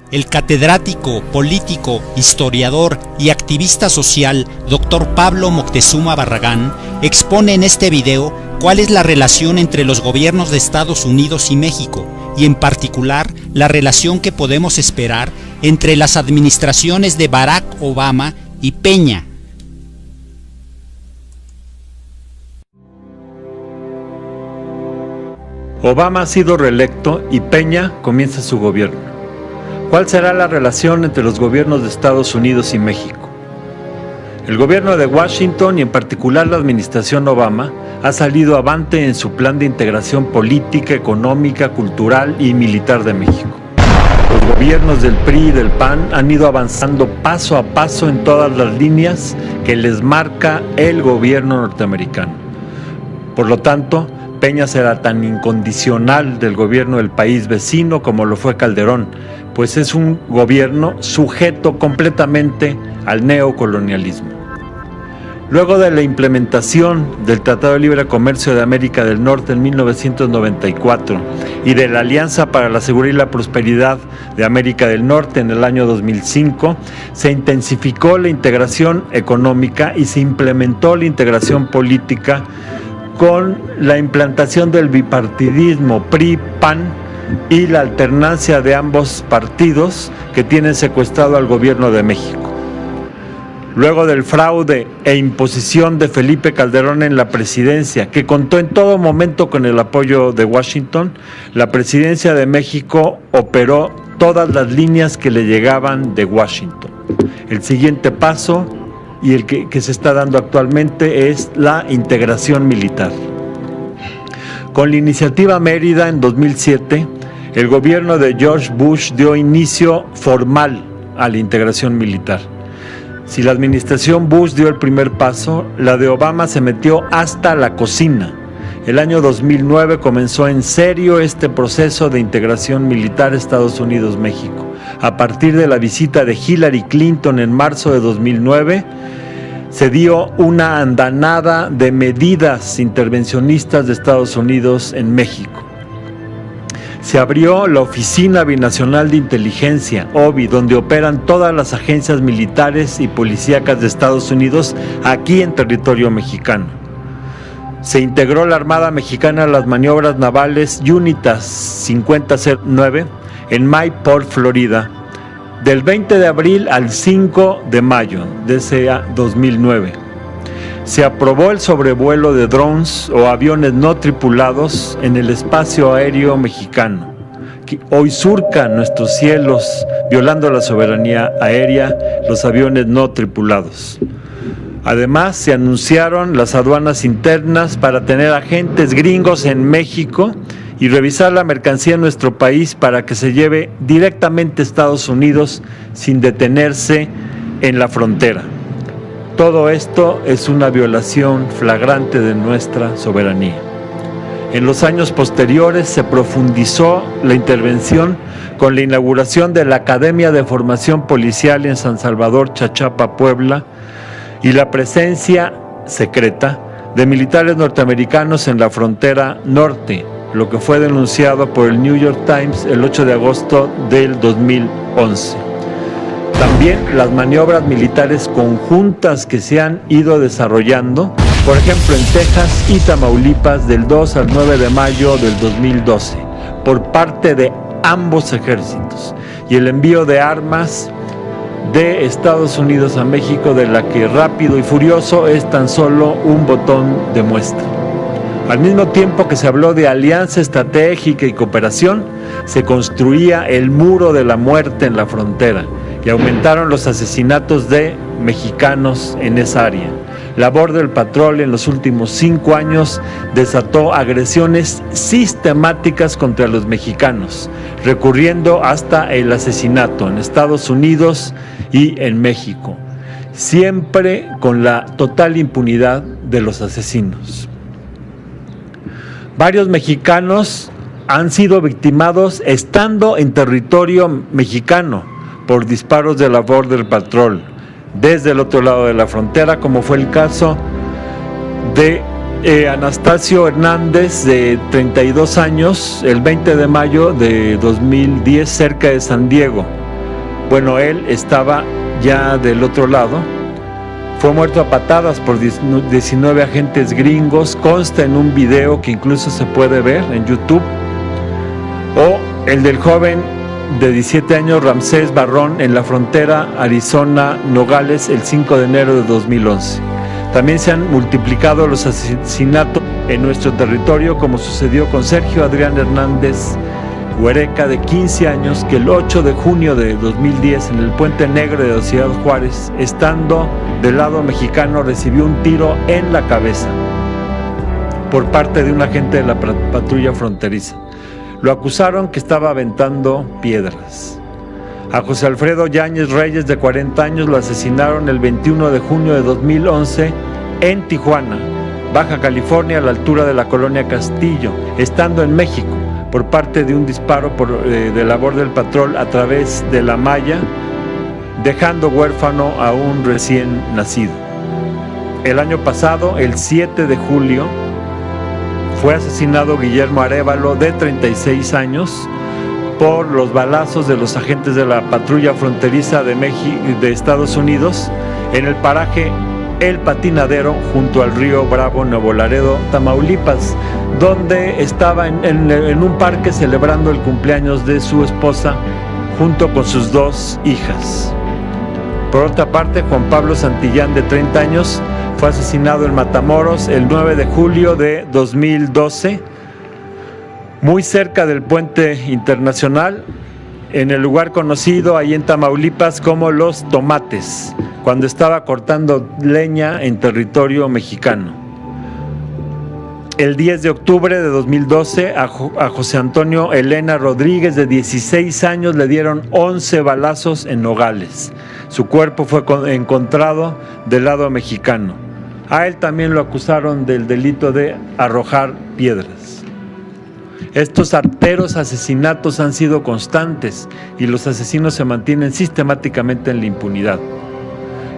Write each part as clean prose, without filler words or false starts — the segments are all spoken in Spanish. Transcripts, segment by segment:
El catedrático, político, historiador y activista social Dr. Pablo Moctezuma Barragán expone en este video cuál es la relación entre los gobiernos de Estados Unidos y México, y en particular la relación que podemos esperar entre las administraciones de Barack Obama y Peña. Obama ha sido reelecto y Peña comienza su gobierno. ¿Cuál será la relación entre los gobiernos de Estados Unidos y México? El gobierno de Washington y en particular la administración Obama ha salido avante en su plan de integración política, económica, cultural y militar de México. Los gobiernos del PRI y del PAN han ido avanzando paso a paso en todas las líneas que les marca el gobierno norteamericano. Por lo tanto, Peña será tan incondicional del gobierno del país vecino como lo fue Calderón, pues es un gobierno sujeto completamente al neocolonialismo. Luego de la implementación del Tratado de Libre Comercio de América del Norte en 1994 y de la Alianza para la Seguridad y la Prosperidad de América del Norte en el año 2005, se intensificó la integración económica y se implementó la integración política con la implantación del bipartidismo PRI-PAN y la alternancia de ambos partidos que tienen secuestrado al gobierno de México. Luego del fraude e imposición de Felipe Calderón en la presidencia, que contó en todo momento con el apoyo de Washington, la presidencia de México operó todas las líneas que le llegaban de Washington. El siguiente paso, y el que se está dando actualmente, es la integración militar. Con la iniciativa Mérida en 2007, el gobierno de George Bush dio inicio formal a la integración militar. Si la administración Bush dio el primer paso, la de Obama se metió hasta la cocina. El año 2009 comenzó en serio este proceso de integración militar Estados Unidos-México. A partir de la visita de Hillary Clinton en marzo de 2009, se dio una andanada de medidas intervencionistas de Estados Unidos en México. Se abrió la Oficina Binacional de Inteligencia, OBI, donde operan todas las agencias militares y policíacas de Estados Unidos aquí en territorio mexicano. Se integró la Armada Mexicana a las maniobras navales UNITAS 5009 en Mayport, Florida, del 20 de abril al 5 de mayo de ese 2009. Se aprobó el sobrevuelo de drones o aviones no tripulados en el espacio aéreo mexicano, que hoy surcan nuestros cielos, violando la soberanía aérea, los aviones no tripulados. Además, se anunciaron las aduanas internas para tener agentes gringos en México y revisar la mercancía en nuestro país para que se lleve directamente a Estados Unidos sin detenerse en la frontera. Todo esto es una violación flagrante de nuestra soberanía. En los años posteriores se profundizó la intervención con la inauguración de la Academia de Formación Policial en San Salvador, Chachapa, Puebla, y la presencia secreta de militares norteamericanos en la frontera norte, lo que fue denunciado por el New York Times el 8 de agosto del 2011. También las maniobras militares conjuntas que se han ido desarrollando, por ejemplo en Texas y Tamaulipas del 2 al 9 de mayo del 2012, por parte de ambos ejércitos, y el envío de armas de Estados Unidos a México, de la que Rápido y Furioso es tan solo un botón de muestra. Al mismo tiempo que se habló de alianza estratégica y cooperación, se construía el muro de la muerte en la frontera, y aumentaron los asesinatos de mexicanos en esa área. La Border Patrol en los últimos 5 años desató agresiones sistemáticas contra los mexicanos, recurriendo hasta el asesinato en Estados Unidos y en México, siempre con la total impunidad de los asesinos. Varios mexicanos han sido victimados estando en territorio mexicano por disparos de la Border Patrol desde el otro lado de la frontera, como fue el caso de Anastasio Hernández, de 32 años, el 20 de mayo de 2010, cerca de San Diego. Bueno, él estaba ya del otro lado, fue muerto a patadas por 19 agentes gringos, consta en un video que incluso se puede ver en YouTube, o el del joven de 17 años Ramsés Barrón en la frontera Arizona-Nogales el 5 de enero de 2011. También se han multiplicado los asesinatos en nuestro territorio, como sucedió con Sergio Adrián Hernández Huereca, de 15 años, que el 8 de junio de 2010 en el Puente Negro de Ciudad Juárez, estando del lado mexicano, recibió un tiro en la cabeza por parte de un agente de la patrulla fronteriza. Lo acusaron que estaba aventando piedras. A José Alfredo Yáñez Reyes, de 40 años, lo asesinaron el 21 de junio de 2011 en Tijuana, Baja California, a la altura de la colonia Castillo, estando en México, por parte de un disparo de la Border Patrol a través de la malla, dejando huérfano a un recién nacido. El año pasado, el 7 de julio, fue asesinado Guillermo Arévalo, de 36 años, por los balazos de los agentes de la patrulla fronteriza de Estados Unidos en el paraje El Patinadero, junto al río Bravo, Nuevo Laredo, Tamaulipas, donde estaba en un parque celebrando el cumpleaños de su esposa junto con sus 2 hijas. Por otra parte, Juan Pablo Santillán, de 30 años, fue asesinado en Matamoros el 9 de julio de 2012, muy cerca del puente internacional, en el lugar conocido ahí en Tamaulipas como Los Tomates, cuando estaba cortando leña en territorio mexicano. El 10 de octubre de 2012 a José Antonio Elena Rodríguez, de 16 años, le dieron 11 balazos en Nogales. Su cuerpo fue encontrado del lado mexicano. A él también lo acusaron del delito de arrojar piedras. Estos arteros asesinatos han sido constantes y los asesinos se mantienen sistemáticamente en la impunidad.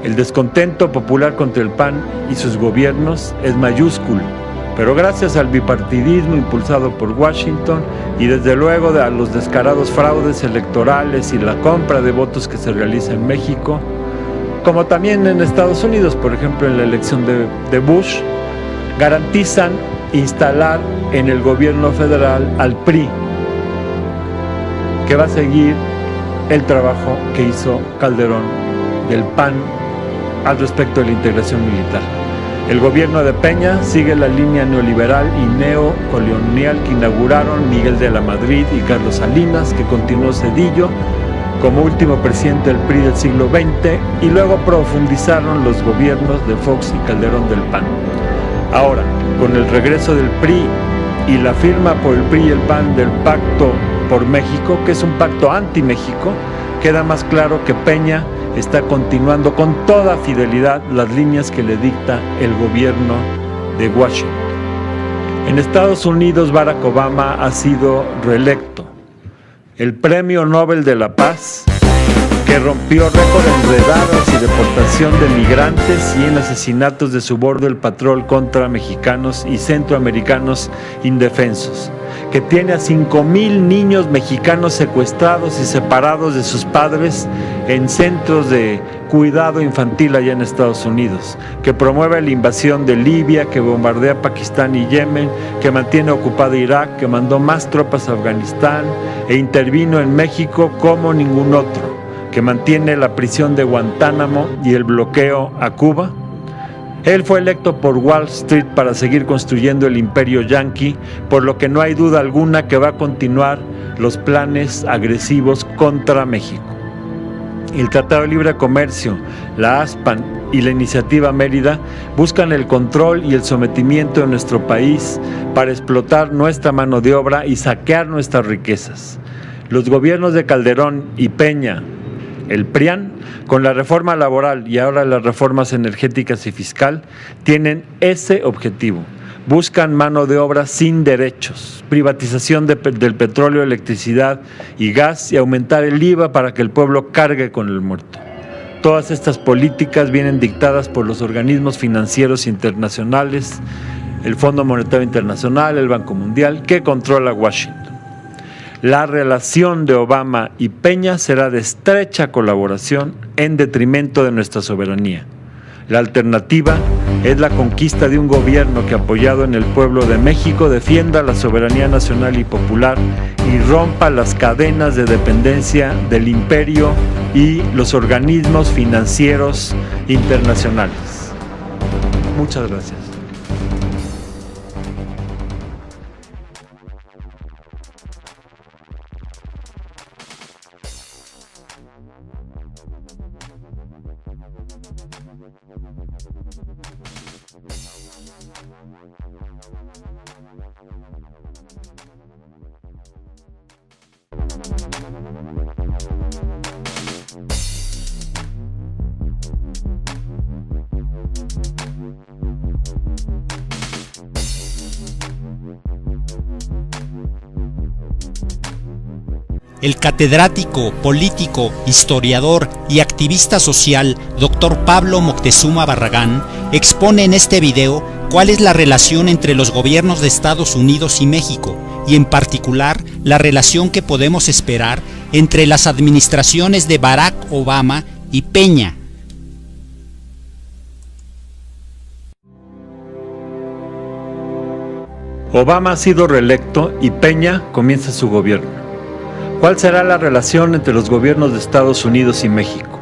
El descontento popular contra el PAN y sus gobiernos es mayúsculo, pero gracias al bipartidismo impulsado por Washington y desde luego a los descarados fraudes electorales y la compra de votos que se realiza en México, como también en Estados Unidos, por ejemplo en la elección de Bush, garantizan instalar en el gobierno federal al PRI, que va a seguir el trabajo que hizo Calderón del PAN al respecto de la integración militar. El gobierno de Peña sigue la línea neoliberal y neocolonial que inauguraron Miguel de la Madrid y Carlos Salinas, que continuó Zedillo como último presidente del PRI del siglo XX, y luego profundizaron los gobiernos de Fox y Calderón del PAN. Ahora, con el regreso del PRI y la firma por el PRI y el PAN del Pacto por México, que es un pacto anti-México, queda más claro que Peña está continuando con toda fidelidad las líneas que le dicta el gobierno de Washington. En Estados Unidos, Barack Obama ha sido reelecto. El Premio Nobel de la Paz, que rompió récord en redadas y deportación de migrantes y en asesinatos de su Border Patrol contra mexicanos y centroamericanos indefensos, que tiene a 5,000 niños mexicanos secuestrados y separados de sus padres en centros de cuidado infantil allá en Estados Unidos, que promueve la invasión de Libia, que bombardea Pakistán y Yemen, que mantiene ocupada Irak, que mandó más tropas a Afganistán e intervino en México como ningún otro, que mantiene la prisión de Guantánamo y el bloqueo a Cuba. Él fue electo por Wall Street para seguir construyendo el imperio yanqui, por lo que no hay duda alguna que va a continuar los planes agresivos contra México. El Tratado de Libre Comercio, la ASPAN y la Iniciativa Mérida buscan el control y el sometimiento de nuestro país para explotar nuestra mano de obra y saquear nuestras riquezas. Los gobiernos de Calderón y Peña, el PRIAN, con la reforma laboral y ahora las reformas energéticas y fiscal, tienen ese objetivo. Buscan mano de obra sin derechos, privatización del petróleo, electricidad y gas y aumentar el IVA para que el pueblo cargue con el muerto. Todas estas políticas vienen dictadas por los organismos financieros internacionales, el Fondo Monetario Internacional, el Banco Mundial, que controla Washington. La relación de Obama y Peña será de estrecha colaboración en detrimento de nuestra soberanía. La alternativa es la conquista de un gobierno que, apoyado en el pueblo de México, defienda la soberanía nacional y popular y rompa las cadenas de dependencia del imperio y los organismos financieros internacionales. Muchas gracias. El catedrático, político, historiador y activista social Dr. Pablo Moctezuma Barragán expone en este video cuál es la relación entre los gobiernos de Estados Unidos y México, y en particular la relación que podemos esperar entre las administraciones de Barack Obama y Peña. Obama ha sido reelecto y Peña comienza su gobierno. ¿Cuál será la relación entre los gobiernos de Estados Unidos y México?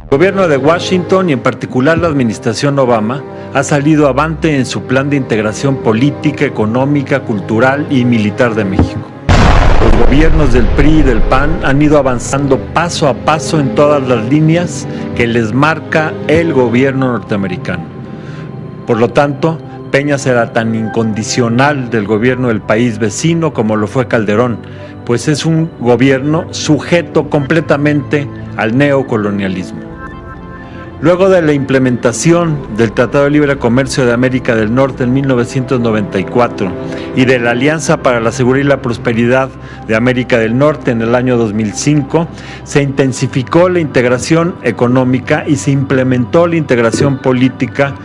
El gobierno de Washington y en particular la administración Obama ha salido avante en su plan de integración política, económica, cultural y militar de México. Los gobiernos del PRI y del PAN han ido avanzando paso a paso en todas las líneas que les marca el gobierno norteamericano. Por lo tanto, Peña será tan incondicional del gobierno del país vecino como lo fue Calderón, pues es un gobierno sujeto completamente al neocolonialismo. Luego de la implementación del Tratado de Libre Comercio de América del Norte en 1994 y de la Alianza para la Seguridad y la Prosperidad de América del Norte en el año 2005, se intensificó la integración económica y se implementó la integración política